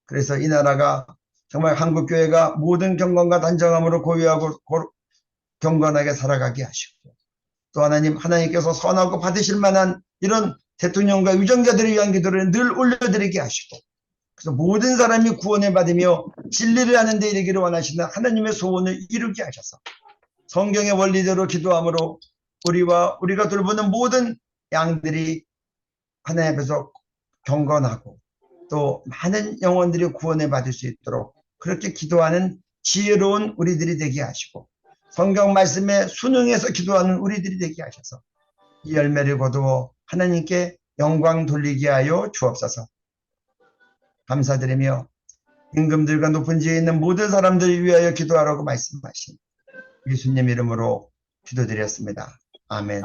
그래서 이 나라가 정말 한국교회가 모든 경건과 단정함으로 고유하고 경건하게 살아가게 하시고 또 하나님께서 선하고 받으실 만한 이런 대통령과 유정자들을 위한 기도를 늘 올려드리게 하시고 그래서 모든 사람이 구원을 받으며 진리를 하는 데 이르기를 원하시는 하나님의 소원을 이루게 하셔서 성경의 원리대로 기도함으로 우리가 돌보는 모든 양들이 하나님 앞에서 경건하고 또 많은 영혼들이 구원을 받을 수 있도록 그렇게 기도하는 지혜로운 우리들이 되게 하시고 성경 말씀에 순응해서 기도하는 우리들이 되게 하셔서 이 열매를 거두어 하나님께 영광 돌리게 하여 주옵소서. 감사드리며 임금들과 높은 지에 있는 모든 사람들을 위하여 기도하라고 말씀하신 예수님 이름으로 기도드렸습니다. 아멘.